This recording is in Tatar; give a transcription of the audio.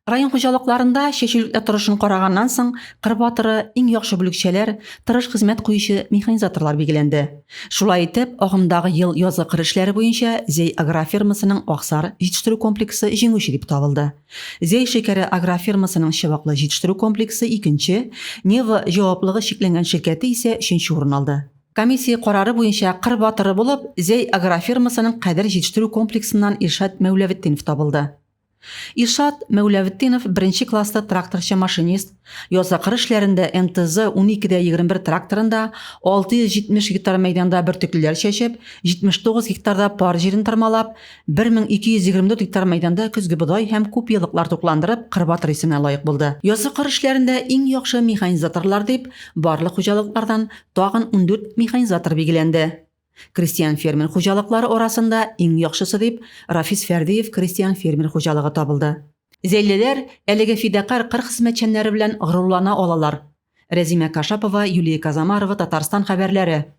Район хуҗалыкларында чечүлекле торышын караганнан соң, кыр батыры, иң яхшы бүлекчәләр, тырыш хезмәт куючы механизаторлар билгеләнде. Шулай итеп, агымдагы ел язгы кыр эшләре буенча Зей агрофирмасының Аксар җитештерү комплексы җиңүче дип табылды. Зей шикәре агрофирмасының Чыбаклы җитештерү комплексы икенче, Нева җаваплыгы шикләнгән ширкәте исә өченче урын алды. Комиссия карары буенча кыр батыры булып Зей агрофирмасының Кадер җитештерү комплексыннан Иршат Мәүләветдинов табылды. Иршат Мәүләветдинов беренче класслы тракторчы машинист, язгы кыр эшләрендә МТЗ 12-21 тракторында 670 гектар мәйданда бөртеклеләр чәчеп, 79 гектарда пар җирен тырмалап, 1224 гектар мәйданда көзге бодай һәм күп еллыклар тукландырып, кыр батыр исеменә лаек булды. Язгы кыр эшләрендә иң яхшы механизаторлар дип барлык хуҗалыклардан тагын 14 механизатор билгеләнде. Крестьян фермер хуҗалыклары арасында иң яхшысы дип Рафис Фәрдиев крестьян фермер хуҗалыгы табылды. Зәйлеләр әлеге фидакар кыр хезмәтчәннәре белән горурлана алалар. Рәзимә Кашапова, Юлия Казамарова, Татарстан хәбәрләре.